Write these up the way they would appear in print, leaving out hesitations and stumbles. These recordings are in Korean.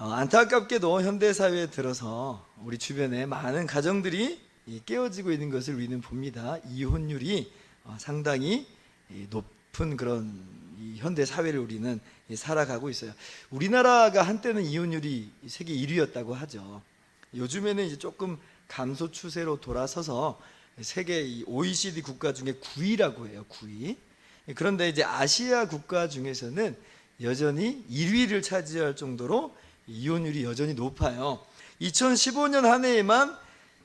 안타깝게도 현대사회에 들어서 우리 주변에 많은 가정들이 깨어지고 있는 것을 우리는 봅니다. 이혼율이 상당히 높은 그런 현대사회를 우리는 살아가고 있어요. 우리나라가 한때는 이혼율이 세계 1위였다고 하죠. 요즘에는 이제 조금 감소 추세로 돌아서서 세계 OECD 국가 중에 9위라고 해요. 9위. 그런데 이제 아시아 국가 중에서는 여전히 1위를 차지할 정도로 이혼율이 여전히 높아요. 2015년 한 해에만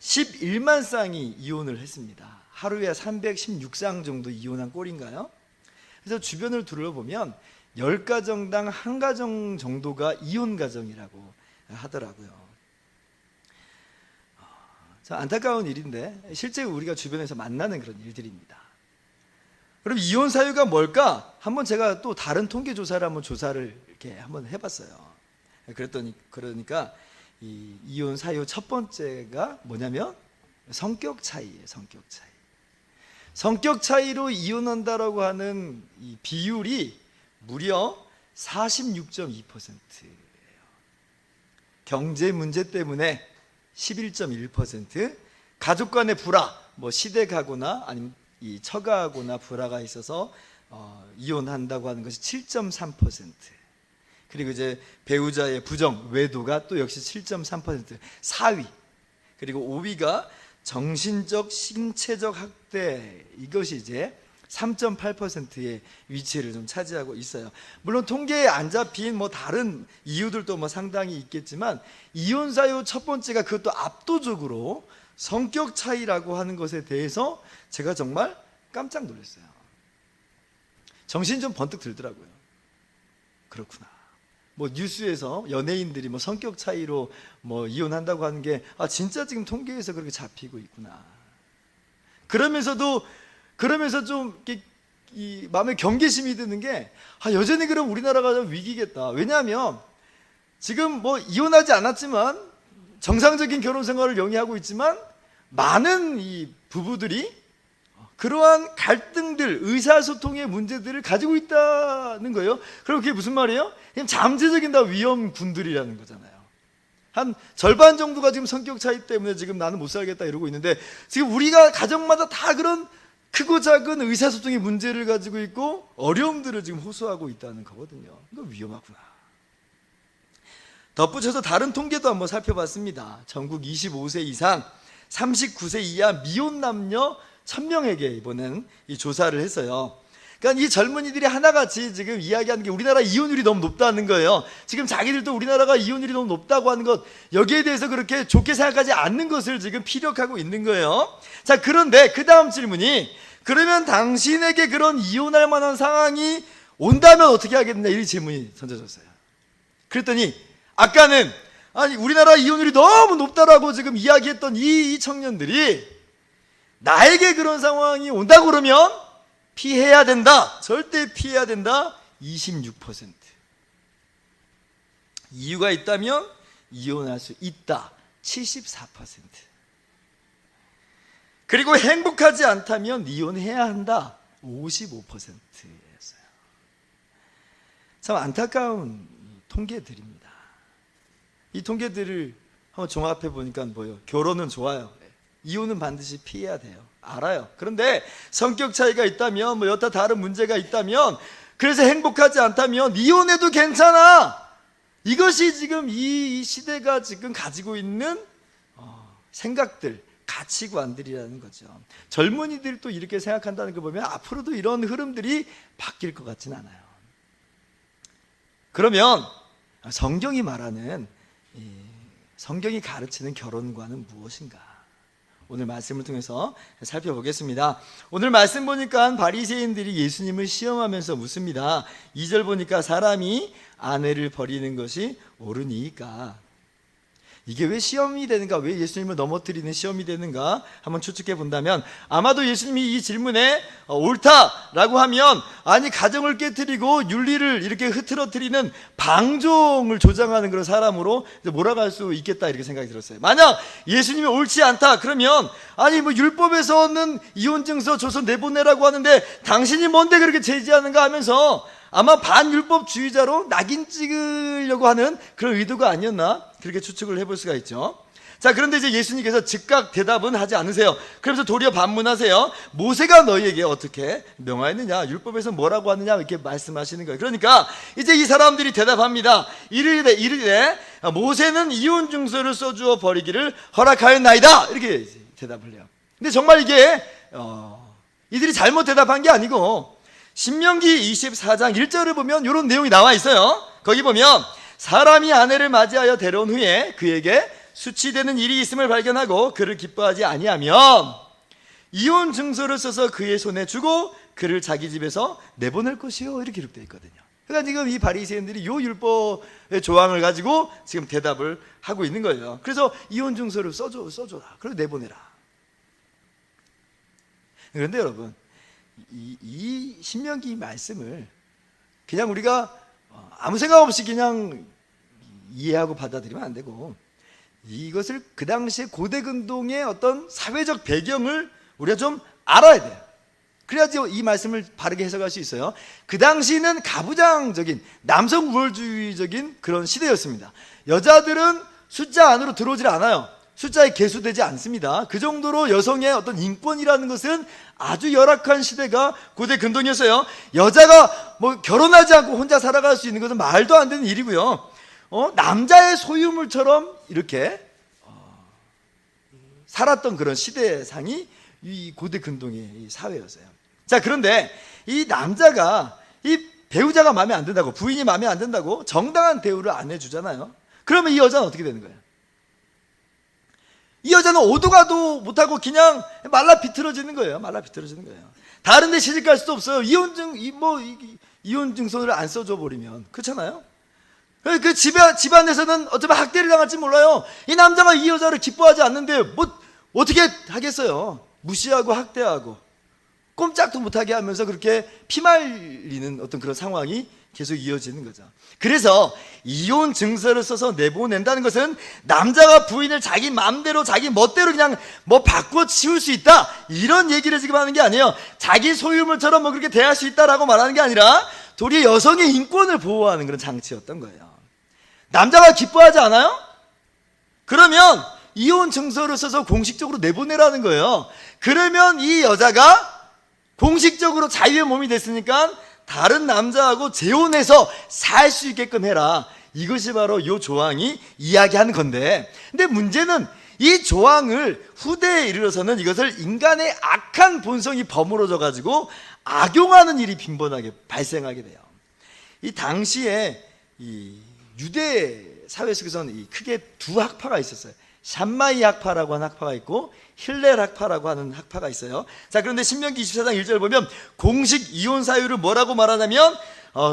11만 쌍이 이혼을 했습니다. 하루에 316쌍 정도 이혼한 꼴인가요? 그래서 주변을 둘러보면 10가정당 1가정 정도가 이혼 가정이라고 하더라고요. 참 안타까운 일인데 실제 우리가 주변에서 만나는 그런 일들입니다. 그럼 이혼 사유가 뭘까? 한번 제가 또 다른 통계 조사를 이렇게 한번 해봤어요. 그러니까 이 이혼 사유 첫 번째가 뭐냐면 성격 차이예요. 성격 차이. 성격 차이로 이혼한다라고 하는 이 비율이 무려 46.2%예요. 경제 문제 때문에 11.1%, 가족 간의 불화, 시댁하거나 아니면 이 처가하거나 불화가 있어서 이혼한다고 하는 것이 7.3%. 그리고 이제 배우자의 부정, 외도가 또 역시 7.3%, 4위. 그리고 5위가 정신적, 신체적 학대, 이것이 이제 3.8%의 위치를 좀 차지하고 있어요. 물론 통계에 안 잡힌 다른 이유들도 상당히 있겠지만 이혼 사유 첫 번째가 그것도 압도적으로 성격 차이라고 하는 것에 대해서 제가 정말 깜짝 놀랐어요. 정신이 좀 번뜩 들더라고요. 그렇구나. 뉴스에서 연예인들이 성격 차이로 이혼한다고 하는 게 진짜 지금 통계에서 그렇게 잡히고 있구나. 그러면서 좀 이 마음에 경계심이 드는 게 여전히 그럼 우리나라가 좀 위기겠다. 왜냐하면 지금 이혼하지 않았지만 정상적인 결혼 생활을 영위하고 있지만 많은 이 부부들이 그러한 갈등들, 의사소통의 문제들을 가지고 있다는 거예요. 그럼 그게 무슨 말이에요? 그냥 잠재적인 다 위험군들이라는 거잖아요. 한 절반 정도가 지금 성격 차이 때문에 지금 나는 못 살겠다 이러고 있는데 지금 우리가 가정마다 다 그런 크고 작은 의사소통의 문제를 가지고 있고 어려움들을 지금 호소하고 있다는 거거든요. 이거 위험하구나. 덧붙여서 다른 통계도 한번 살펴봤습니다. 전국 25세 이상 39세 이하 미혼 남녀 1000명에게 이번엔 이 조사를 했어요. 그러니까 이 젊은이들이 하나같이 지금 이야기하는 게 우리나라 이혼율이 너무 높다는 거예요. 지금 자기들도 우리나라가 이혼율이 너무 높다고 하는 것, 여기에 대해서 그렇게 좋게 생각하지 않는 것을 지금 피력하고 있는 거예요. 자, 그런데 그 다음 질문이, 그러면 당신에게 그런 이혼할 만한 상황이 온다면 어떻게 하겠느냐, 이 질문이 던져졌어요. 그랬더니 아까는 우리나라 이혼율이 너무 높다라고 지금 이야기했던 이 청년들이 나에게 그런 상황이 온다고 그러면 피해야 된다, 절대 피해야 된다, 26%. 이유가 있다면 이혼할 수 있다, 74%. 그리고 행복하지 않다면 이혼해야 한다, 55%였어요. 참 안타까운 통계들입니다. 이 통계들을 한번 종합해 보니까 뭐예요? 결혼은 좋아요, 이혼은 반드시 피해야 돼요. 알아요. 그런데 성격 차이가 있다면 여타 다른 문제가 있다면, 그래서 행복하지 않다면 이혼해도 괜찮아. 이것이 지금 이 시대가 지금 가지고 있는 생각들, 가치관들이라는 거죠. 젊은이들이 또 이렇게 생각한다는 거 보면 앞으로도 이런 흐름들이 바뀔 것 같진 않아요. 그러면 성경이 말하는, 성경이 가르치는 결혼관은 무엇인가? 오늘 말씀을 통해서 살펴보겠습니다. 오늘 말씀 보니까 바리새인들이 예수님을 시험하면서 묻습니다. 2절 보니까 사람이 아내를 버리는 것이 옳으니까. 이게 왜 시험이 되는가? 왜 예수님을 넘어뜨리는 시험이 되는가? 한번 추측해 본다면 아마도 예수님이 이 질문에 옳다라고 하면 가정을 깨트리고 윤리를 이렇게 흐트러뜨리는 방종을 조장하는 그런 사람으로 몰아갈 수 있겠다, 이렇게 생각이 들었어요. 만약 예수님이 옳지 않다 그러면 율법에서는 이혼증서 줘서 내보내라고 하는데 당신이 뭔데 그렇게 제지하는가 하면서 아마 반율법주의자로 낙인 찍으려고 하는 그런 의도가 아니었나 그렇게 추측을 해볼 수가 있죠. 자, 그런데 이제 예수님께서 즉각 대답은 하지 않으세요. 그러면서 도리어 반문하세요. 모세가 너희에게 어떻게 명하였느냐, 율법에서 뭐라고 하느냐 이렇게 말씀하시는 거예요. 그러니까 이제 이 사람들이 대답합니다. 이르되 모세는 이혼 증서를 써주어 버리기를 허락하였나이다, 이렇게 대답을 해요. 근데 정말 이게 이들이 잘못 대답한 게 아니고 신명기 24장 1절을 보면 이런 내용이 나와 있어요. 거기 보면 사람이 아내를 맞이하여 데려온 후에 그에게 수치되는 일이 있음을 발견하고 그를 기뻐하지 아니하면 이혼 증서를 써서 그의 손에 주고 그를 자기 집에서 내보낼 것이요, 이렇게 기록되어 있거든요. 그러니까 지금 이 바리새인들이 이 율법의 조항을 가지고 지금 대답을 하고 있는 거예요. 그래서 이혼 증서를 써줘라, 그리고 내보내라. 그런데 여러분, 이 신명기 말씀을 그냥 우리가 아무 생각 없이 그냥 이해하고 받아들이면 안 되고, 이것을 그 당시에 고대근동의 어떤 사회적 배경을 우리가 좀 알아야 돼요. 그래야지 이 말씀을 바르게 해석할 수 있어요. 그 당시는 가부장적인 남성 우월주의적인 그런 시대였습니다. 여자들은 숫자 안으로 들어오질 않아요. 숫자에 계수되지 않습니다. 그 정도로 여성의 어떤 인권이라는 것은 아주 열악한 시대가 고대 근동이었어요. 여자가 뭐 결혼하지 않고 혼자 살아갈 수 있는 것은 말도 안 되는 일이고요. 남자의 소유물처럼 이렇게 살았던 그런 시대상이 이 고대 근동의 사회였어요. 자, 그런데 이 남자가 이 배우자가 마음에 안 든다고, 부인이 마음에 안 든다고 정당한 대우를 안 해주잖아요. 그러면 이 여자는 어떻게 되는 거예요? 이 여자는 오도 가도 못하고 그냥 말라 비틀어지는 거예요. 말라 비틀어지는 거예요. 다른 데 시집 갈 수도 없어요. 이혼 증서를 안 써줘 버리면. 그렇잖아요? 그 집안에서는 어쩌면 학대를 당할지 몰라요. 이 남자가 이 여자를 기뻐하지 않는데 뭐 어떻게 하겠어요? 무시하고 학대하고 꼼짝도 못하게 하면서 그렇게 피말리는 어떤 그런 상황이 계속 이어지는 거죠. 그래서 이혼 증서를 써서 내보낸다는 것은 남자가 부인을 자기 마음대로 자기 멋대로 그냥 뭐 바꿔 치울 수 있다, 이런 얘기를 지금 하는 게 아니에요. 자기 소유물처럼 뭐 그렇게 대할 수 있다라고 말하는 게 아니라 도리어 여성의 인권을 보호하는 그런 장치였던 거예요. 남자가 기뻐하지 않아요? 그러면 이혼 증서를 써서 공식적으로 내보내라는 거예요. 그러면 이 여자가 공식적으로 자유의 몸이 됐으니까 다른 남자하고 재혼해서 살 수 있게끔 해라. 이것이 바로 이 조항이 이야기하는 건데, 근데 문제는 이 조항을 후대에 이르러서는 이것을 인간의 악한 본성이 버무러져 가지고 악용하는 일이 빈번하게 발생하게 돼요. 이 당시에 이 유대 사회 속에서는 크게 두 학파가 있었어요. 샴마이 학파라고 하는 학파가 있고 힐렐 학파라고 하는 학파가 있어요. 자, 그런데 신명기 24장 1절 보면 공식 이혼 사유를 뭐라고 말하냐면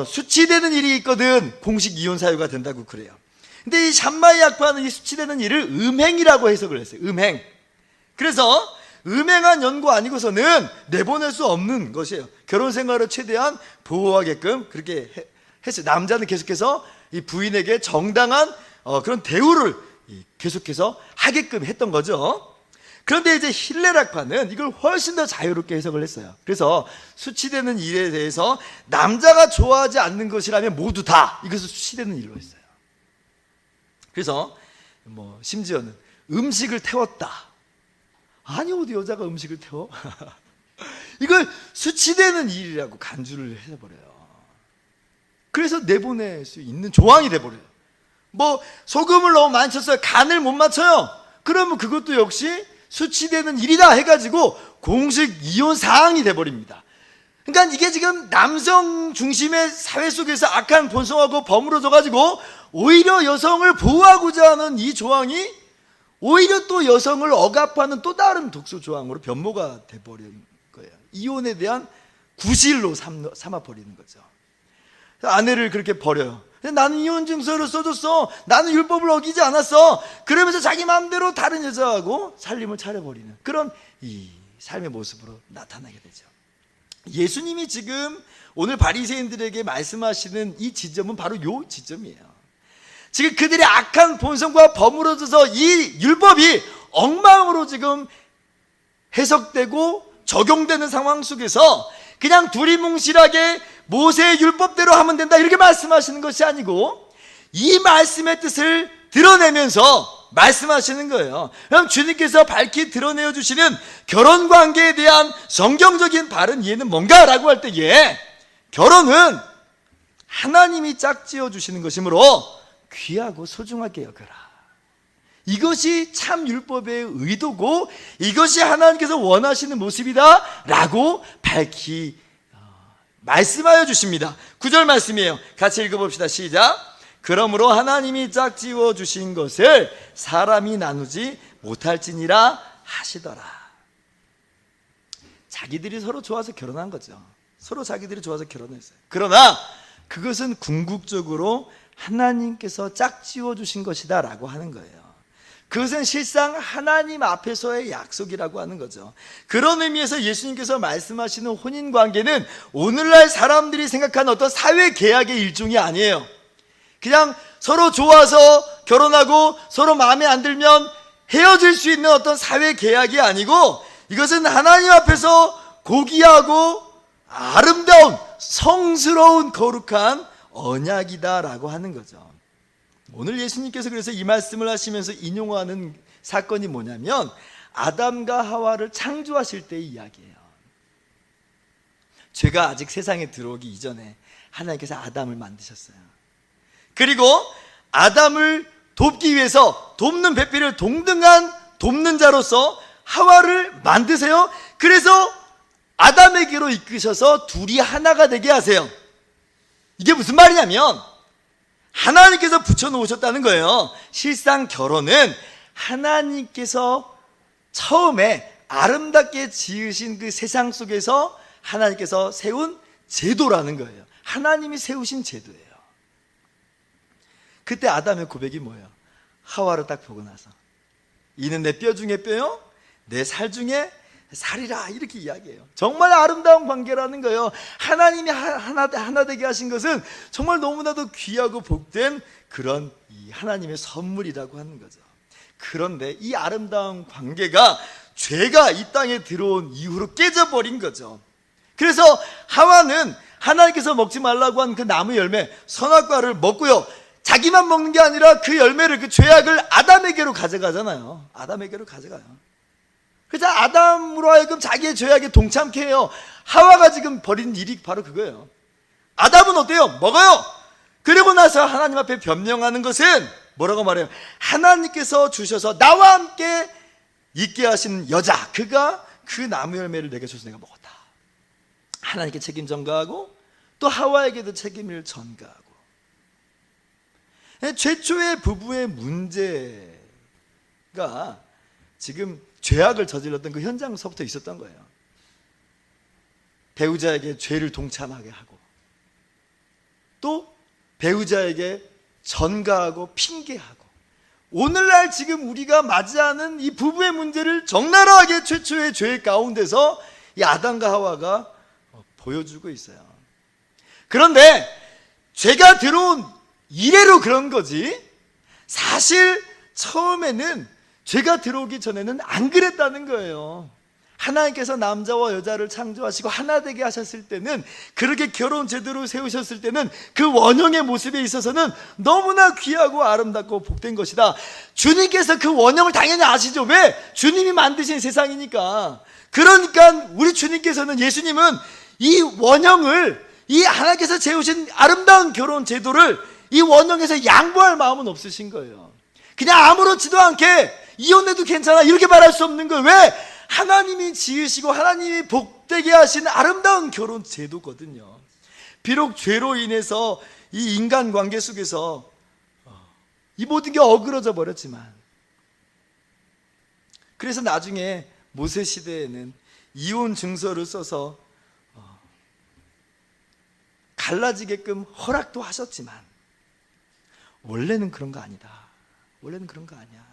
수치되는 일이 있거든 공식 이혼 사유가 된다고 그래요. 근데 이 샴마이 학파는 이 수치되는 일을 음행이라고 해석을 했어요. 음행. 그래서 음행한 연고 아니고서는 내보낼 수 없는 것이에요. 결혼 생활을 최대한 보호하게끔 그렇게 했어요. 남자는 계속해서 이 부인에게 정당한 그런 대우를 계속해서 하게끔 했던 거죠. 그런데 이제 힐렐 학파는 이걸 훨씬 더 자유롭게 해석을 했어요. 그래서 수치되는 일에 대해서 남자가 좋아하지 않는 것이라면 모두 다 이것을 수치되는 일로 했어요. 그래서 뭐 심지어는 음식을 태웠다. 아니, 어디 여자가 음식을 태워? 이걸 수치되는 일이라고 간주를 해버려요. 그래서 내보낼 수 있는 조항이 돼버려요. 뭐 소금을 너무 많이 쳤어요. 간을 못 맞춰요. 그러면 그것도 역시 수치되는 일이다 해가지고 공식 이혼 사항이 돼버립니다. 그러니까 이게 지금 남성 중심의 사회 속에서 악한 본성하고 버무러져가지고 오히려 여성을 보호하고자 하는 이 조항이 오히려 또 여성을 억압하는 또 다른 독소 조항으로 변모가 돼버린 거예요. 이혼에 대한 구실로 삼아버리는 거죠. 아내를 그렇게 버려요. 나는 이혼 증서를 써줬어. 나는 율법을 어기지 않았어. 그러면서 자기 마음대로 다른 여자하고 살림을 차려버리는 그런 이 삶의 모습으로 나타나게 되죠. 예수님이 지금 오늘 바리새인들에게 말씀하시는 이 지점은 바로 이 지점이에요. 지금 그들의 악한 본성과 버무러져서 이 율법이 엉망으로 지금 해석되고 적용되는 상황 속에서 그냥 두리뭉실하게 모세의 율법대로 하면 된다 이렇게 말씀하시는 것이 아니고 이 말씀의 뜻을 드러내면서 말씀하시는 거예요. 그럼 주님께서 밝히 드러내어 주시는 결혼관계에 대한 성경적인 바른 이해는 뭔가라고 할 때에 결혼은 하나님이 짝지어 주시는 것이므로 귀하고 소중하게 여겨라. 이것이 참 율법의 의도고 이것이 하나님께서 원하시는 모습이다 라고 밝히 말씀하여 주십니다. 9절 말씀이에요. 같이 읽어봅시다. 시작. 그러므로 하나님이 짝지어 주신 것을 사람이 나누지 못할지니라 하시더라. 자기들이 서로 좋아서 결혼한 거죠. 서로 자기들이 좋아서 결혼했어요. 그러나 그것은 궁극적으로 하나님께서 짝지어 주신 것이다 라고 하는 거예요. 그것은 실상 하나님 앞에서의 약속이라고 하는 거죠. 그런 의미에서 예수님께서 말씀하시는 혼인관계는 오늘날 사람들이 생각하는 어떤 사회계약의 일종이 아니에요. 그냥 서로 좋아서 결혼하고 서로 마음에 안 들면 헤어질 수 있는 어떤 사회계약이 아니고 이것은 하나님 앞에서 고귀하고 아름다운 성스러운 거룩한 언약이다라고 하는 거죠. 오늘 예수님께서 그래서 이 말씀을 하시면서 인용하는 사건이 뭐냐면 아담과 하와를 창조하실 때의 이야기예요. 죄가 아직 세상에 들어오기 이전에 하나님께서 아담을 만드셨어요. 그리고 아담을 돕기 위해서 돕는 배필을 동등한 돕는 자로서 하와를 만드세요. 그래서 아담에게로 이끄셔서 둘이 하나가 되게 하세요. 이게 무슨 말이냐면 하나님께서 붙여놓으셨다는 거예요. 실상 결혼은 하나님께서 처음에 아름답게 지으신 그 세상 속에서 하나님께서 세운 제도라는 거예요. 하나님이 세우신 제도예요. 그때 아담의 고백이 뭐예요? 하와를 딱 보고 나서 이는 내 뼈 중에 뼈요 내 살 중에 살이라 이렇게 이야기해요. 정말 아름다운 관계라는 거예요. 하나님이 하나 되게 하신 것은 정말 너무나도 귀하고 복된 그런 이 하나님의 선물이라고 하는 거죠. 그런데 이 아름다운 관계가 죄가 이 땅에 들어온 이후로 깨져버린 거죠. 그래서 하와는 하나님께서 먹지 말라고 한 그 나무 열매 선악과를 먹고요, 자기만 먹는 게 아니라 그 열매를, 그 죄악을 아담에게로 가져가잖아요. 아담에게로 가져가요. 그래서 아담으로 하여금 자기의 죄악에 동참케 해요. 하와가 지금 벌인 일이 바로 그거예요. 아담은 어때요? 먹어요. 그리고 나서 하나님 앞에 변명하는 것은 뭐라고 말해요? 하나님께서 주셔서 나와 함께 있게 하신 여자, 그가 그 나무 열매를 내게 줘서 내가 먹었다. 하나님께 책임 전가하고 또 하와에게도 책임을 전가하고. 최초의 부부의 문제가 지금 죄악을 저질렀던 그 현장서부터 있었던 거예요. 배우자에게 죄를 동참하게 하고 또 배우자에게 전가하고 핑계하고, 오늘날 지금 우리가 맞이하는 이 부부의 문제를 적나라하게 최초의 죄 가운데서 이 아담과 하와가 보여주고 있어요. 그런데 죄가 들어온 이래로 그런 거지, 사실 처음에는 죄가 들어오기 전에는 안 그랬다는 거예요. 하나님께서 남자와 여자를 창조하시고 하나 되게 하셨을 때는, 그렇게 결혼 제도를 세우셨을 때는 그 원형의 모습에 있어서는 너무나 귀하고 아름답고 복된 것이다. 주님께서 그 원형을 당연히 아시죠. 왜? 주님이 만드신 세상이니까. 그러니까 우리 주님께서는, 예수님은 이 원형을, 이 하나님께서 세우신 아름다운 결혼 제도를 이 원형에서 양보할 마음은 없으신 거예요. 그냥 아무렇지도 않게 이혼해도 괜찮아 이렇게 말할 수 없는 거예요. 왜? 하나님이 지으시고 하나님이 복되게 하신 아름다운 결혼 제도거든요. 비록 죄로 인해서 이 인간관계 속에서 이 모든 게 어그러져 버렸지만, 그래서 나중에 모세 시대에는 이혼 증서를 써서 갈라지게끔 허락도 하셨지만 원래는 그런 거 아니다. 원래는 그런 거 아니야.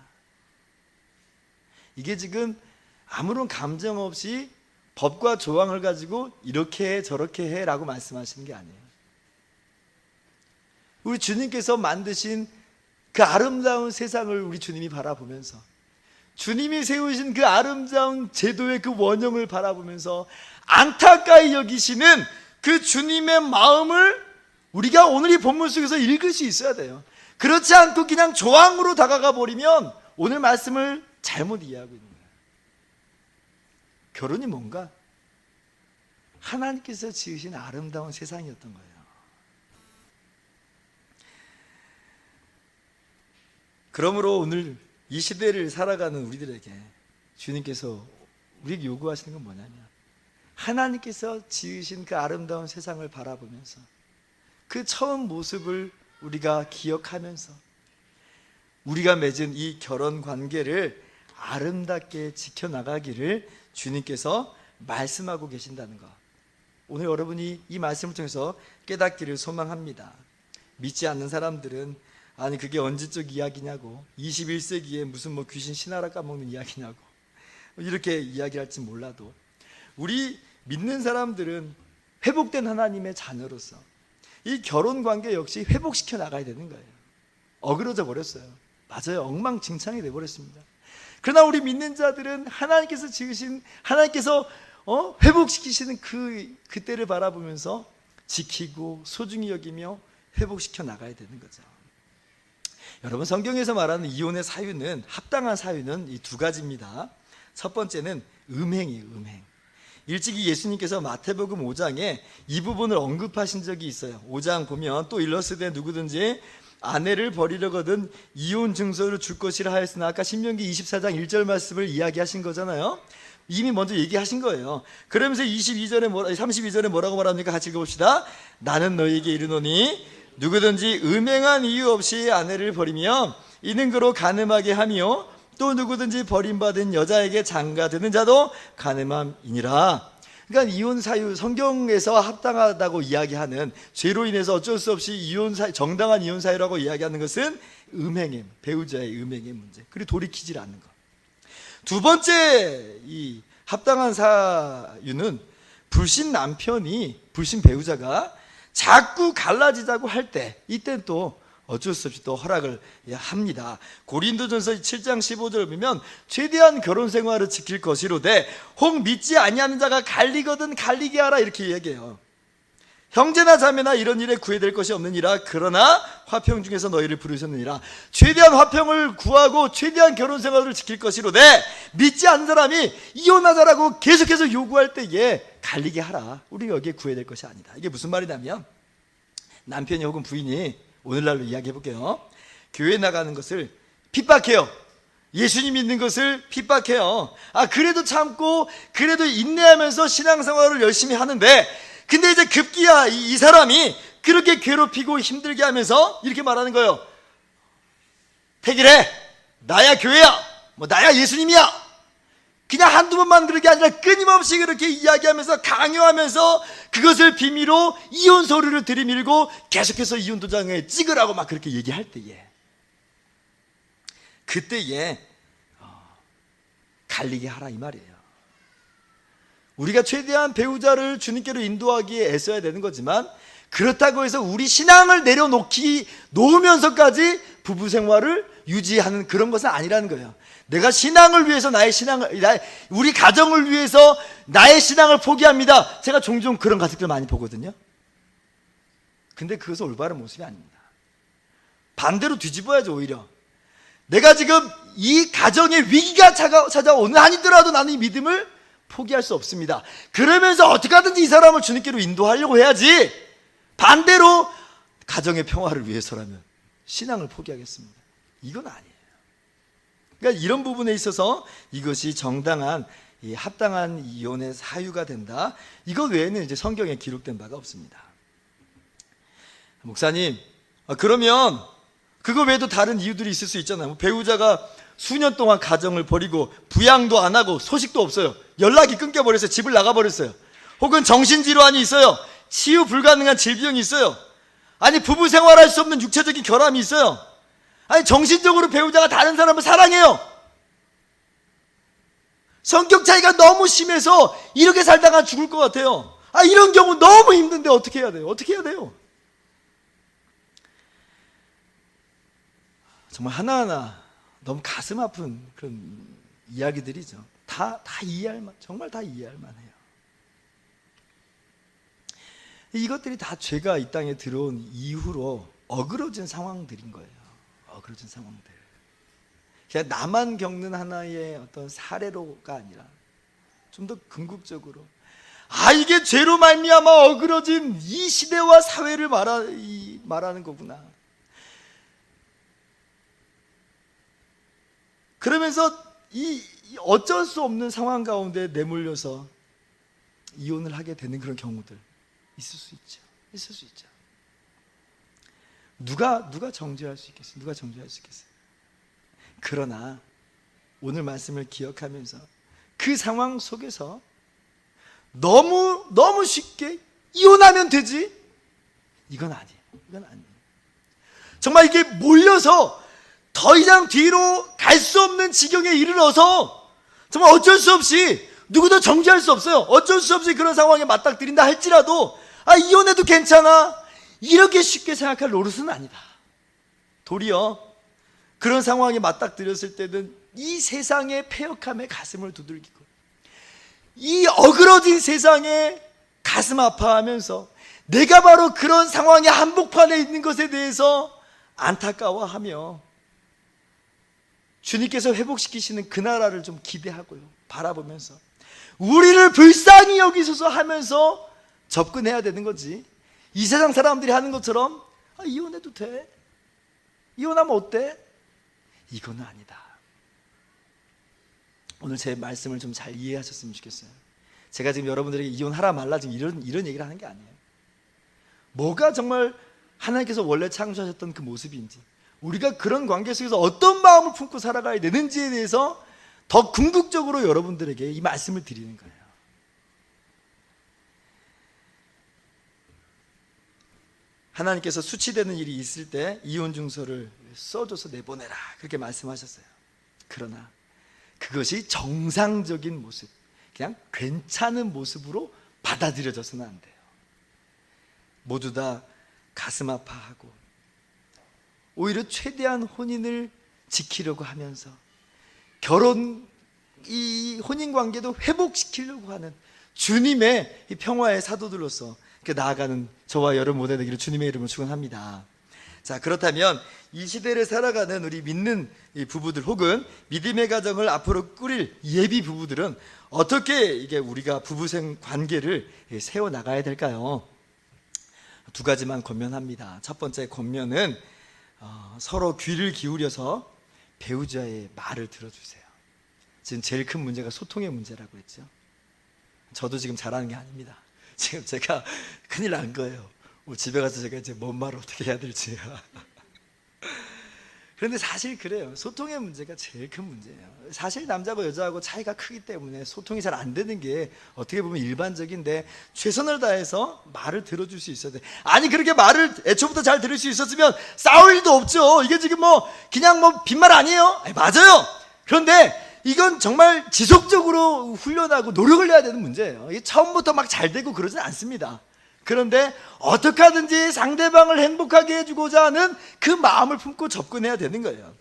이게 지금 아무런 감정 없이 법과 조항을 가지고 이렇게 해 저렇게 해 라고 말씀하시는 게 아니에요. 우리 주님께서 만드신 그 아름다운 세상을 우리 주님이 바라보면서, 주님이 세우신 그 아름다운 제도의 그 원형을 바라보면서 안타까이 여기시는 그 주님의 마음을 우리가 오늘 이 본문 속에서 읽을 수 있어야 돼요. 그렇지 않고 그냥 조항으로 다가가 버리면 오늘 말씀을 잘못 이해하고 있는 거예요. 결혼이 뭔가? 하나님께서 지으신 아름다운 세상이었던 거예요. 그러므로 오늘 이 시대를 살아가는 우리들에게 주님께서 우리에게 요구하시는 건 뭐냐면, 하나님께서 지으신 그 아름다운 세상을 바라보면서 그 처음 모습을 우리가 기억하면서 우리가 맺은 이 결혼 관계를 아름답게 지켜나가기를 주님께서 말씀하고 계신다는 것, 오늘 여러분이 이 말씀을 통해서 깨닫기를 소망합니다. 믿지 않는 사람들은 아니 그게 언제적 이야기냐고, 21세기에 무슨 뭐 귀신 신하라 까먹는 이야기냐고 이렇게 이야기할지 몰라도, 우리 믿는 사람들은 회복된 하나님의 자녀로서 이 결혼관계 역시 회복시켜 나가야 되는 거예요. 어그러져 버렸어요. 맞아요. 엉망진창이 돼버렸습니다. 그러나 우리 믿는 자들은 하나님께서 지으신, 하나님께서 회복시키시는 그때를 바라보면서 지키고 소중히 여기며 회복시켜 나가야 되는 거죠. 여러분, 성경에서 말하는 이혼의 사유는, 합당한 사유는 이 두 가지입니다. 첫 번째는 음행이에요. 음행. 일찍이 예수님께서 마태복음 5장에 이 부분을 언급하신 적이 있어요. 5장 보면 또 일러스되 누구든지 아내를 버리려거든 이혼 증서를 줄 것이라 하였으나, 아까 신명기 24장 1절 말씀을 이야기하신 거잖아요. 이미 먼저 얘기하신 거예요. 그러면서 32절에 뭐라고 말합니까? 같이 읽어봅시다. 나는 너희에게 이르노니 누구든지 음행한 이유 없이 아내를 버리며 이는 그로 간음하게 하며 또 누구든지 버림받은 여자에게 장가드는 자도 간음함이니라. 그러니까 이혼 사유, 성경에서 합당하다고 이야기하는, 죄로 인해서 어쩔 수 없이 이혼 사유, 정당한 이혼 사유라고 이야기하는 것은 음행의, 배우자의 음행의 문제, 그리고 돌이키질 않는 것. 두 번째 이 합당한 사유는 불신 남편이, 불신 배우자가 자꾸 갈라지자고 할 때, 이때는 또 어쩔 수 없이 또 허락을 합니다. 고린도전서 7장 15절을 보면 최대한 결혼 생활을 지킬 것이로되 혹 믿지 아니하는 자가 갈리거든 갈리게 하라, 이렇게 얘기해요. 형제나 자매나 이런 일에 구애될 것이 없느니라. 그러나 화평 중에서 너희를 부르셨느니라. 최대한 화평을 구하고 최대한 결혼 생활을 지킬 것이로되 믿지 않는 사람이 이혼하자라고 계속해서 요구할 때에 갈리게 하라. 우리가 여기에 구애될 것이 아니다. 이게 무슨 말이냐면, 남편이 혹은 부인이, 오늘날로 이야기해 볼게요, 교회 나가는 것을 핍박해요. 예수님 믿는 것을 핍박해요. 그래도 참고 그래도 인내하면서 신앙생활을 열심히 하는데, 근데 이제 급기야 이 사람이 그렇게 괴롭히고 힘들게 하면서 이렇게 말하는 거예요. 택이래, 나야 교회야, 뭐 나야 예수님이야. 그냥 한두 번만 그렇게 아니라 끊임없이 그렇게 이야기하면서 강요하면서 그것을 비밀로 이혼 서류를 들이밀고 계속해서 이혼 도장에 찍으라고 막 그렇게 얘기할 때에, 그때에 갈리게 하라, 이 말이에요. 우리가 최대한 배우자를 주님께로 인도하기에 애써야 되는 거지만, 그렇다고 해서 우리 신앙을 놓으면서까지 부부 생활을 유지하는 그런 것은 아니라는 거예요. 내가 신앙을 위해서 우리 가정을 위해서 나의 신앙을 포기합니다. 제가 종종 그런 가족들 많이 보거든요. 근데 그것은 올바른 모습이 아닙니다. 반대로 뒤집어야죠. 오히려 내가 지금 이 가정에 위기가 찾아오는 한이더라도 나는 이 믿음을 포기할 수 없습니다. 그러면서 어떻게 하든지 이 사람을 주님께로 인도하려고 해야지, 반대로 가정의 평화를 위해서라면 신앙을 포기하겠습니다. 이건 아니에요. 그러니까 이런 부분에 있어서 이것이 정당한, 합당한 이혼의 사유가 된다. 이것 외에는 이제 성경에 기록된 바가 없습니다. 목사님, 그러면 그거 외에도 다른 이유들이 있을 수 있잖아요. 배우자가 수년 동안 가정을 버리고 부양도 안 하고 소식도 없어요. 연락이 끊겨버렸어요. 집을 나가버렸어요. 혹은 정신질환이 있어요. 치유 불가능한 질병이 있어요. 아니 부부 생활할 수 없는 육체적인 결함이 있어요. 아니 정신적으로 배우자가 다른 사람을 사랑해요. 성격 차이가 너무 심해서 이렇게 살다가 죽을 것 같아요. 이런 경우 너무 힘든데 어떻게 해야 돼요? 어떻게 해야 돼요? 정말 하나하나 너무 가슴 아픈 그런 이야기들이죠. 다 이해할 만, 정말 다 이해할 만해요. 이것들이 다 죄가 이 땅에 들어온 이후로 어그러진 상황들인 거예요. 어그러진 상황들. 그냥 나만 겪는 하나의 어떤 사례로가 아니라 좀 더 궁극적으로 이게 죄로 말미암아 어그러진 이 시대와 사회를 말하는 거구나. 그러면서 이 어쩔 수 없는 상황 가운데 내몰려서 이혼을 하게 되는 그런 경우들 있을 수 있죠. 있을 수 있죠. 누가 정죄할 수 있겠어요? 누가 정죄할 수 있겠어요? 그러나 오늘 말씀을 기억하면서 그 상황 속에서 너무 쉽게 이혼하면 되지? 이건 아니에요. 이건 아니에요. 정말 이게 몰려서 더 이상 뒤로 갈 수 없는 지경에 이르러서 정말 어쩔 수 없이 누구도 정죄할 수 없어요. 어쩔 수 없이 그런 상황에 맞닥뜨린다 할지라도 이혼해도 괜찮아, 이렇게 쉽게 생각할 노릇은 아니다. 도리어 그런 상황에 맞닥뜨렸을 때는 이 세상의 패역함에 가슴을 두들기고 이 어그러진 세상에 가슴 아파하면서 내가 바로 그런 상황의 한복판에 있는 것에 대해서 안타까워하며 주님께서 회복시키시는 그 나라를 좀 기대하고요, 바라보면서 우리를 불쌍히 여기소서 하면서 접근해야 되는 거지. 이 세상 사람들이 하는 것처럼 이혼해도 돼, 이혼하면 어때? 이거는 아니다. 오늘 제 말씀을 좀 잘 이해하셨으면 좋겠어요. 제가 지금 여러분들에게 이혼하라 말라 지금 이런 얘기를 하는 게 아니에요. 뭐가 정말 하나님께서 원래 창조하셨던 그 모습인지, 우리가 그런 관계 속에서 어떤 마음을 품고 살아가야 되는지에 대해서 더 궁극적으로 여러분들에게 이 말씀을 드리는 거예요. 하나님께서 수치되는 일이 있을 때 이혼 증서를 써줘서 내보내라, 그렇게 말씀하셨어요. 그러나 그것이 정상적인 모습, 그냥 괜찮은 모습으로 받아들여져서는 안 돼요. 모두 다 가슴 아파하고 오히려 최대한 혼인을 지키려고 하면서 이 혼인 관계도 회복시키려고 하는 주님의 이 평화의 사도들로서 나아가는 저와 여러분 모두 되기를 주님의 이름으로 축원합니다. 자, 그렇다면 이 시대를 살아가는 우리 믿는 이 부부들 혹은 믿음의 가정을 앞으로 꾸릴 예비 부부들은 어떻게 이게 우리가 부부생 관계를 세워 나가야 될까요? 두 가지만 권면합니다. 첫 번째 권면은 서로 귀를 기울여서 배우자의 말을 들어주세요. 지금 제일 큰 문제가 소통의 문제라고 했죠. 저도 지금 잘하는 게 아닙니다. 지금 제가 큰일 난 거예요. 집에 가서 제가 이제 뭔 말을 어떻게 해야 될지. 그런데 사실 그래요. 소통의 문제가 제일 큰 문제예요. 사실 남자하고 여자하고 차이가 크기 때문에 소통이 잘 안 되는 게 어떻게 보면 일반적인데, 최선을 다해서 말을 들어줄 수 있어야 돼. 아니 그렇게 말을 애초부터 잘 들을 수 있었으면 싸울 일도 없죠. 이게 지금 그냥 빈말 아니에요? 맞아요. 그런데 이건 정말 지속적으로 훈련하고 노력을 해야 되는 문제예요. 이게 처음부터 막 잘 되고 그러진 않습니다. 그런데 어떻게 하든지 상대방을 행복하게 해주고자 하는 그 마음을 품고 접근해야 되는 거예요.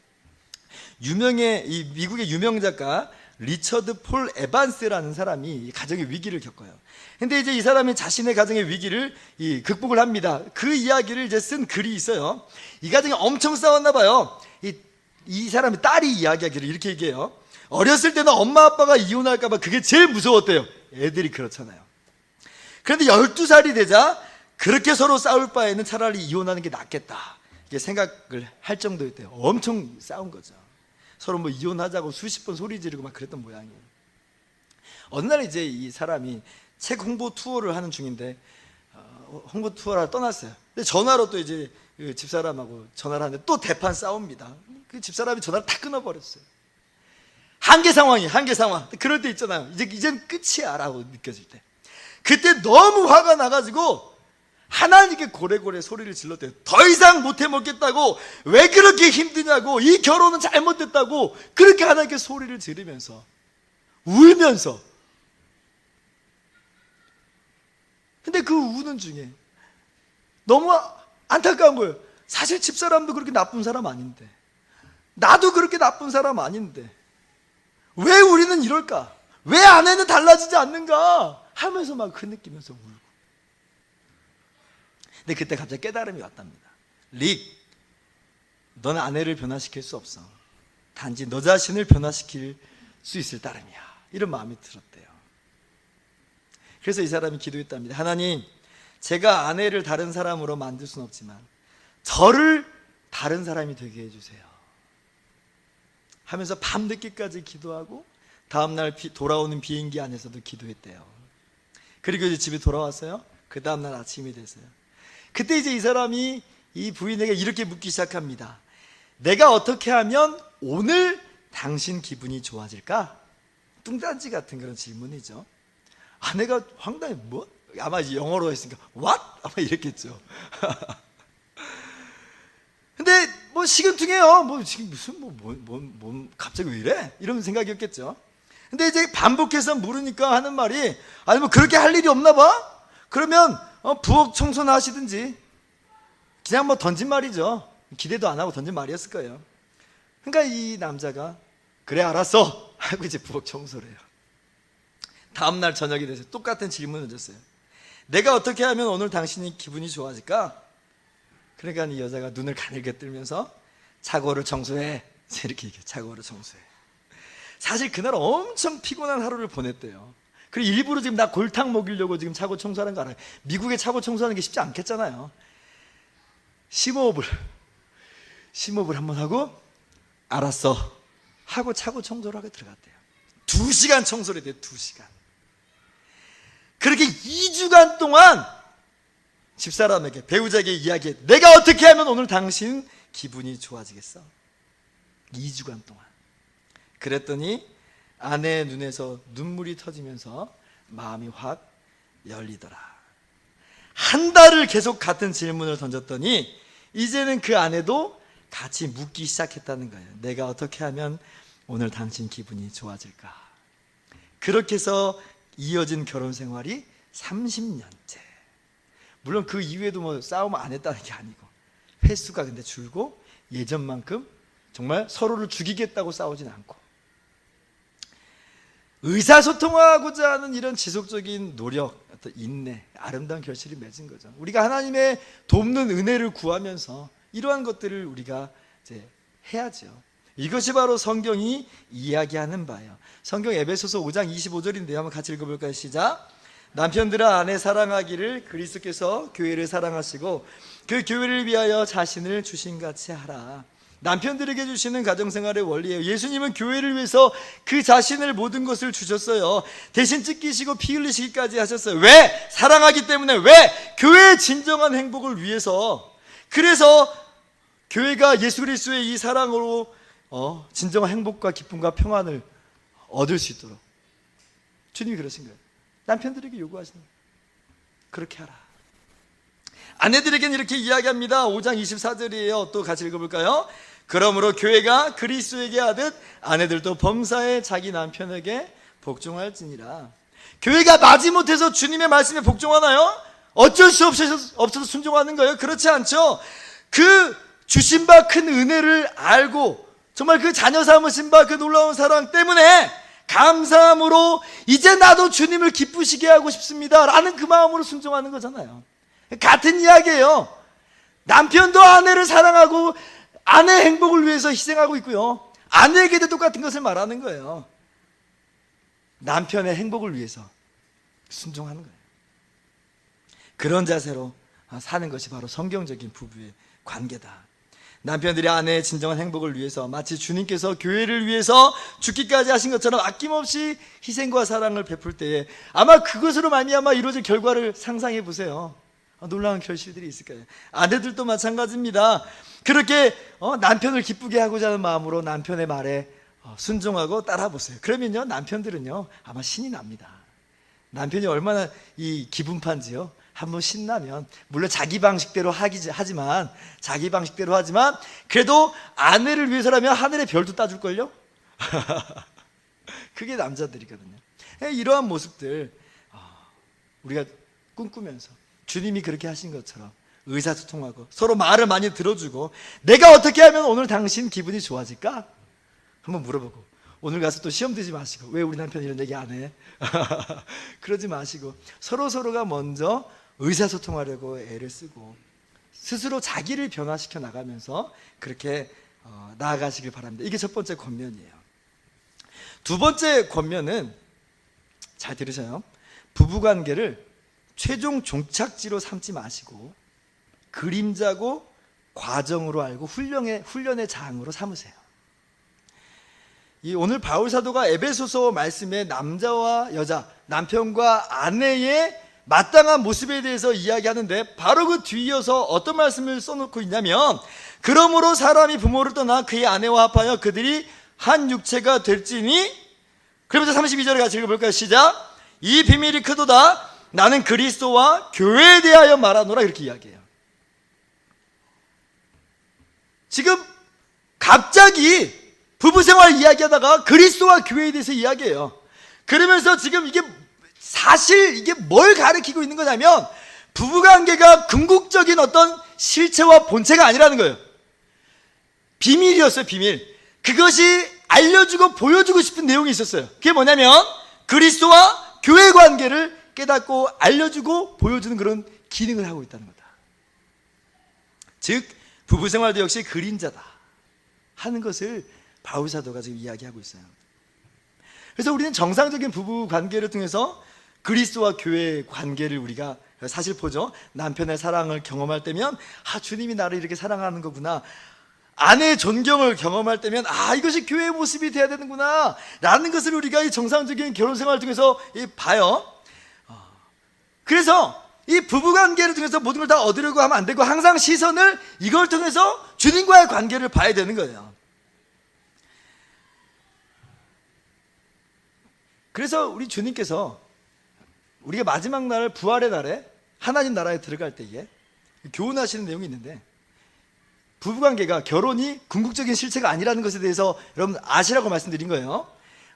이 미국의 유명 작가 리처드 폴 에반스라는 사람이 가정의 위기를 겪어요. 근데 이제 이 사람이 자신의 가정의 위기를 극복을 합니다. 그 이야기를 이제 쓴 글이 있어요. 이 가정이 엄청 싸웠나 봐요. 이 사람의 딸이 이야기하기를 이렇게 얘기해요. 어렸을 때는 엄마 아빠가 이혼할까 봐 그게 제일 무서웠대요. 애들이 그렇잖아요. 그런데 12살이 되자 그렇게 서로 싸울 바에는 차라리 이혼하는 게 낫겠다, 이게 생각을 할 정도였대요. 엄청 싸운 거죠. 서로 이혼하자고 수십 번 소리 지르고 막 그랬던 모양이에요. 어느 날 이제 이 사람이 책 홍보 투어를 하는 중인데 홍보 투어를 떠났어요. 근데 전화로 또 이제 그 집사람하고 전화를 하는데 또 대판 싸웁니다. 그 집사람이 전화를 다 끊어버렸어요. 한계 상황이에요. 한계 상황. 그럴 때 있잖아요. 이젠 끝이야 라고 느껴질 때. 그때 너무 화가 나가지고 하나님께 고래고래 소리를 질렀대요. 더 이상 못해 먹겠다고, 왜 그렇게 힘드냐고, 이 결혼은 잘못됐다고 그렇게 하나님께 소리를 지르면서 울면서. 근데 그 우는 중에 너무 안타까운 거예요. 사실 집사람도 그렇게 나쁜 사람 아닌데, 나도 그렇게 나쁜 사람 아닌데 왜 우리는 이럴까? 왜 아내는 달라지지 않는가? 하면서 막 흐느끼면서 울고. 근데 그때 갑자기 깨달음이 왔답니다. 릭, 넌 아내를 변화시킬 수 없어. 단지 너 자신을 변화시킬 수 있을 따름이야. 이런 마음이 들었대요. 그래서 이 사람이 기도했답니다. 하나님, 제가 아내를 다른 사람으로 만들 수는 없지만 저를 다른 사람이 되게 해주세요 하면서 밤늦게까지 기도하고 다음날 돌아오는 비행기 안에서도 기도했대요. 그리고 이제 집에 돌아왔어요. 그 다음날 아침이 됐어요. 그때 이제 이 사람이 이 부인에게 이렇게 묻기 시작합니다. 내가 어떻게 하면 오늘 당신 기분이 좋아질까? 뚱딴지 같은 그런 질문이죠. 아내가 황당히 뭐? 아마 영어로 했으니까 What? 아마 이랬겠죠. 근데 뭐 시큰둥해요. 뭐 지금 무슨 갑자기 왜 이래? 이런 생각이었겠죠. 근데 이제 반복해서 물으니까 하는 말이 아니 뭐 그렇게 할 일이 없나 봐? 그러면 부엌 청소나 하시든지. 그냥 뭐 던진 말이죠. 기대도 안 하고 던진 말이었을 거예요. 그러니까 이 남자가 그래 알았어 하고 이제 부엌 청소를 해요. 다음날 저녁이 돼서 똑같은 질문을 줬어요. 내가 어떻게 하면 오늘 당신이 기분이 좋아질까? 그러니까 이 여자가 눈을 가늘게 뜨면서 차고를 청소해. 이렇게 얘기해요. 차고를 청소해. 사실 그날 엄청 피곤한 하루를 보냈대요. 그리고 일부러 지금 나 골탕 먹이려고 지금 차고 청소하는 거 알아요. 미국에 차고 청소하는 게 쉽지 않겠잖아요. 심호흡을 한번 하고 알았어 하고 차고 청소를 하고 들어갔대요. 2시간 청소를 했대요. 2시간. 그렇게 2주간 동안 집사람에게, 배우자에게 이야기해. 내가 어떻게 하면 오늘 당신 기분이 좋아지겠어? 2주간 동안. 그랬더니 아내의 눈에서 눈물이 터지면서 마음이 확 열리더라. 한 달을 계속 같은 질문을 던졌더니 이제는 그 아내도 같이 묻기 시작했다는 거예요. 내가 어떻게 하면 오늘 당신 기분이 좋아질까? 그렇게 해서 이어진 결혼 생활이 30년째. 물론 그 이후에도 뭐 싸움 안 했다는 게 아니고 횟수가 근데 줄고 예전만큼 정말 서로를 죽이겠다고 싸우진 않고 의사소통하고자 하는 이런 지속적인 노력, 어떤 인내, 아름다운 결실이 맺은 거죠. 우리가 하나님의 돕는 은혜를 구하면서 이러한 것들을 우리가 이제 해야죠. 이것이 바로 성경이 이야기하는 바예요. 성경 에베소서 5장 25절인데요. 한번 같이 읽어볼까요? 시작. 남편들아 아내 사랑하기를 그리스도께서 교회를 사랑하시고 그 교회를 위하여 자신을 주신같이 하라. 남편들에게 주시는 가정생활의 원리예요. 예수님은 교회를 위해서 그 자신을 모든 것을 주셨어요. 대신 찢기시고 피 흘리시기까지 하셨어요. 왜? 사랑하기 때문에. 왜? 교회의 진정한 행복을 위해서. 그래서 교회가 예수 그리스도의 이 사랑으로 진정한 행복과 기쁨과 평안을 얻을 수 있도록 주님이 그러신 거예요. 남편들에게 요구하시는 거예요. 그렇게 하라. 아내들에게는 이렇게 이야기합니다. 5장 24절이에요. 또 같이 읽어볼까요? 그러므로 교회가 그리스도에게 하듯 아내들도 범사에 자기 남편에게 복종할지니라. 교회가 마지못해서 주님의 말씀에 복종하나요? 어쩔 수 없어서 순종하는 거예요? 그렇지 않죠. 그 주신 바 큰 은혜를 알고 정말 그 자녀 삼으신 바 그 놀라운 사랑 때문에 감사함으로 이제 나도 주님을 기쁘시게 하고 싶습니다 라는 그 마음으로 순종하는 거잖아요. 같은 이야기예요. 남편도 아내를 사랑하고 아내의 행복을 위해서 희생하고 있고요. 아내에게도 똑같은 것을 말하는 거예요. 남편의 행복을 위해서 순종하는 거예요. 그런 자세로 사는 것이 바로 성경적인 부부의 관계다. 남편들이 아내의 진정한 행복을 위해서 마치 주님께서 교회를 위해서 죽기까지 하신 것처럼 아낌없이 희생과 사랑을 베풀 때에 아마 그것으로 말미암아 이루어질 결과를 상상해 보세요. 놀라운 결실들이 있을 거예요. 아내들도 마찬가지입니다. 그렇게 남편을 기쁘게 하고자 하는 마음으로 남편의 말에 순종하고 따라 보세요. 그러면요 남편들은요 아마 신이 납니다. 남편이 얼마나 이 기분판지요. 한번 신나면 물론 자기 방식대로 하지만 그래도 아내를 위해서라면 하늘의 별도 따줄걸요. 그게 남자들이거든요. 이러한 모습들 우리가 꿈꾸면서 주님이 그렇게 하신 것처럼 의사소통하고 서로 말을 많이 들어주고 내가 어떻게 하면 오늘 당신 기분이 좋아질까? 한번 물어보고 오늘 가서 또 시험 들지 마시고 왜 우리 남편이 이런 얘기 안 해? 그러지 마시고 서로가 먼저 의사소통하려고 애를 쓰고 스스로 자기를 변화시켜 나가면서 그렇게 나아가시길 바랍니다. 이게 첫 번째 권면이에요. 두 번째 권면은, 잘 들으세요. 부부관계를 최종 종착지로 삼지 마시고 그림자고 과정으로 알고 훈련의 장으로 삼으세요. 오늘 바울 사도가 에베소서 말씀에 남자와 여자, 남편과 아내의 마땅한 모습에 대해서 이야기하는데, 바로 그 뒤이어서 어떤 말씀을 써놓고 있냐면, 그러므로 사람이 부모를 떠나 그의 아내와 합하여 그들이 한 육체가 될지니, 그러면서 32절에 같이 읽어볼까요? 시작. 이 비밀이 크도다. 나는 그리스도와 교회에 대하여 말하노라. 이렇게 이야기해요. 지금 갑자기 부부생활 이야기하다가 그리스도와 교회에 대해서 이야기해요. 그러면서 지금 이게 사실 이게 뭘 가리키고 있는 거냐면, 부부관계가 궁극적인 어떤 실체와 본체가 아니라는 거예요. 비밀이었어요. 비밀. 그것이 알려주고 보여주고 싶은 내용이 있었어요. 그게 뭐냐면 그리스도와 교회 관계를 깨닫고 알려주고 보여주는 그런 기능을 하고 있다는 거다. 즉 부부생활도 역시 그림자다 하는 것을 바울 사도가 지금 이야기하고 있어요. 그래서 우리는 정상적인 부부 관계를 통해서 그리스도와 교회의 관계를 우리가 사실 보죠. 남편의 사랑을 경험할 때면 주님이 나를 이렇게 사랑하는 거구나, 아내의 존경을 경험할 때면 이것이 교회의 모습이 돼야 되는구나 라는 것을 우리가 이 정상적인 결혼생활을 통해서 봐요. 그래서 이 부부관계를 통해서 모든 걸 다 얻으려고 하면 안 되고, 항상 시선을 이걸 통해서 주님과의 관계를 봐야 되는 거예요. 그래서 우리 주님께서 우리가 마지막 날, 부활의 날에 하나님 나라에 들어갈 때에 교훈하시는 내용이 있는데, 부부관계가, 결혼이 궁극적인 실체가 아니라는 것에 대해서 여러분 아시라고 말씀드린 거예요.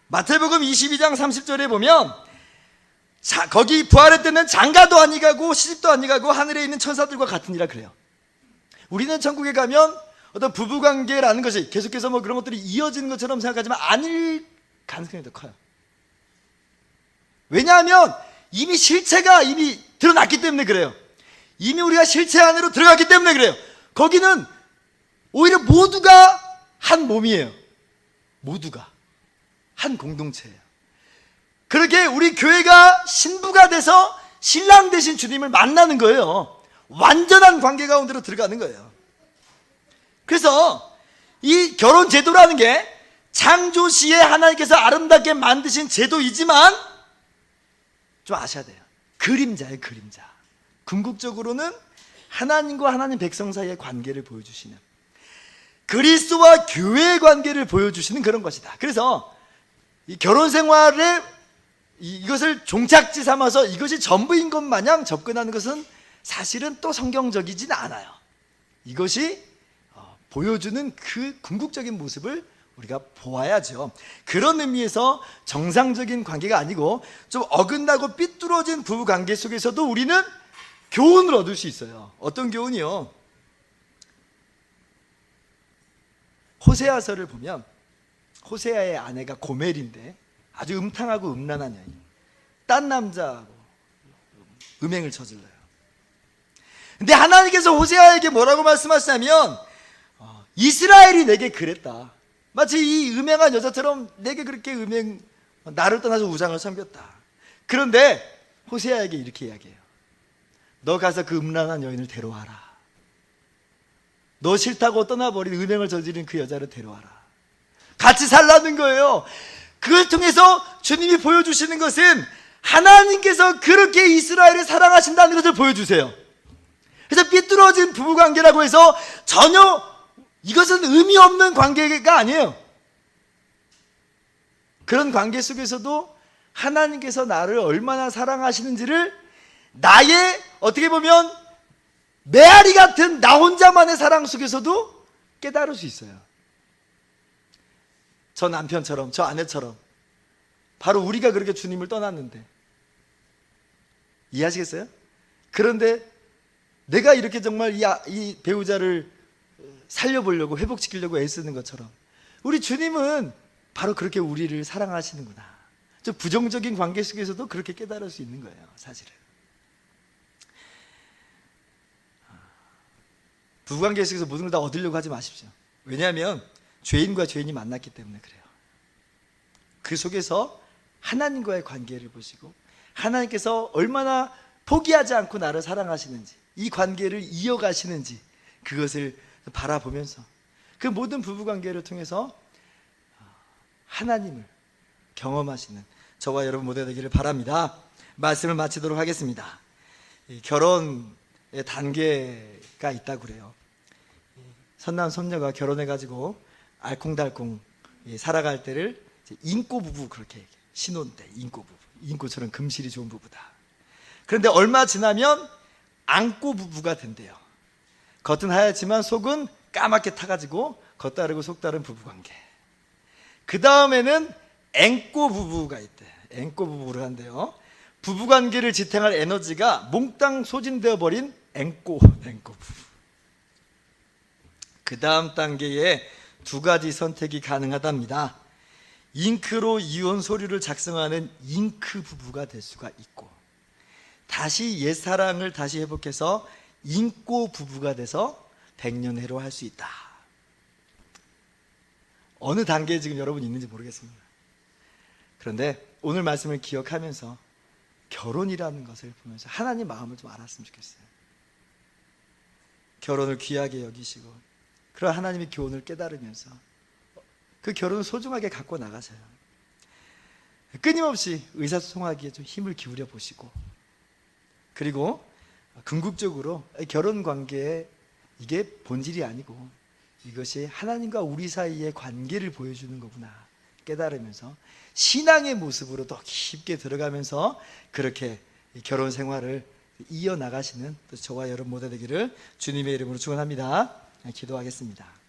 마태복음 22장 30절에 보면, 거기 부활의 때는 장가도 아니가고 시집도 아니가고 하늘에 있는 천사들과 같으니라 그래요. 우리는 천국에 가면 어떤 부부관계라는 것이 계속해서 그런 것들이 이어지는 것처럼 생각하지만 아닐 가능성이 더 커요. 왜냐하면 이미 실체가 이미 드러났기 때문에 그래요. 이미 우리가 실체 안으로 들어갔기 때문에 그래요. 거기는 오히려 모두가 한 몸이에요. 모두가 한 공동체예요. 그렇게 우리 교회가 신부가 돼서 신랑 되신 주님을 만나는 거예요. 완전한 관계 가운데로 들어가는 거예요. 그래서 이 결혼 제도라는 게 창조시에 하나님께서 아름답게 만드신 제도이지만 좀 아셔야 돼요. 그림자예요. 그림자. 궁극적으로는 하나님과 하나님 백성 사이의 관계를 보여주시는, 그리스도와 교회의 관계를 보여주시는 그런 것이다. 그래서 이 결혼 생활에 이것을 종착지 삼아서 이것이 전부인 것 마냥 접근하는 것은 사실은 또 성경적이진 않아요. 이것이 보여주는 그 궁극적인 모습을 우리가 보아야죠. 그런 의미에서 정상적인 관계가 아니고 좀 어긋나고 삐뚤어진 부부관계 속에서도 우리는 교훈을 얻을 수 있어요. 어떤 교훈이요? 호세아서를 보면 호세아의 아내가 고멜인데 아주 음탕하고 음란한 여인, 딴 남자하고 음행을 저질러요. 근데 하나님께서 호세아에게 뭐라고 말씀하시냐면, 이스라엘이 내게 그랬다. 마치 이 음행한 여자처럼 내게 그렇게 나를 떠나서 우상을 섬겼다. 그런데 호세아에게 이렇게 이야기해요. 너 가서 그 음란한 여인을 데려와라. 너 싫다고 떠나버린 음행을 저지른 그 여자를 데려와라. 같이 살라는 거예요. 그걸 통해서 주님이 보여주시는 것은 하나님께서 그렇게 이스라엘을 사랑하신다는 것을 보여주세요. 그래서 삐뚤어진 부부관계라고 해서 전혀 이것은 의미 없는 관계가 아니에요. 그런 관계 속에서도 하나님께서 나를 얼마나 사랑하시는지를 나의 어떻게 보면 메아리 같은 나 혼자만의 사랑 속에서도 깨달을 수 있어요. 저 남편처럼, 저 아내처럼 바로 우리가 그렇게 주님을 떠났는데, 이해하시겠어요? 그런데 내가 이렇게 정말 이 배우자를 살려보려고, 회복시키려고 애쓰는 것처럼 우리 주님은 바로 그렇게 우리를 사랑하시는구나. 저 부정적인 관계 속에서도 그렇게 깨달을 수 있는 거예요, 사실은. 부부관계 속에서 모든 걸 다 얻으려고 하지 마십시오. 왜냐하면 죄인과 죄인이 만났기 때문에 그래요. 그 속에서 하나님과의 관계를 보시고 하나님께서 얼마나 포기하지 않고 나를 사랑하시는지, 이 관계를 이어가시는지 그것을 바라보면서 그 모든 부부관계를 통해서 하나님을 경험하시는 저와 여러분 모두가 되기를 바랍니다. 말씀을 마치도록 하겠습니다. 결혼의 단계가 있다고 그래요. 선남 선녀가 결혼해가지고 알콩달콩 살아갈 때를 인꼬 부부 그렇게 얘기해요. 신혼 때 인꼬 부부, 인꼬처럼 금실이 좋은 부부다. 그런데 얼마 지나면 앙꼬 부부가 된대요. 겉은 하얗지만 속은 까맣게 타가지고 겉다르고 속다른 부부관계. 그 다음에는 앵꼬 부부가 있대. 앵꼬 부부를 한대요. 부부관계를 지탱할 에너지가 몽땅 소진되어 버린 앵꼬 부부. 그 다음 단계에 두 가지 선택이 가능하답니다. 잉크로 이혼 서류를 작성하는 잉크 부부가 될 수가 있고, 다시 옛사랑을 다시 회복해서 잉꼬 부부가 돼서 백년해로 할 수 있다. 어느 단계에 지금 여러분이 있는지 모르겠습니다. 그런데 오늘 말씀을 기억하면서 결혼이라는 것을 보면서 하나님 마음을 좀 알았으면 좋겠어요. 결혼을 귀하게 여기시고 그런 하나님의 교훈을 깨달으면서 그 결혼을 소중하게 갖고 나가세요. 끊임없이 의사소통하기에 좀 힘을 기울여 보시고, 그리고 궁극적으로 결혼 관계에 이게 본질이 아니고 이것이 하나님과 우리 사이의 관계를 보여주는 거구나 깨달으면서 신앙의 모습으로 더 깊게 들어가면서 그렇게 결혼 생활을 이어나가시는 저와 여러분 모두 되기를 주님의 이름으로 축원합니다. 기도하겠습니다.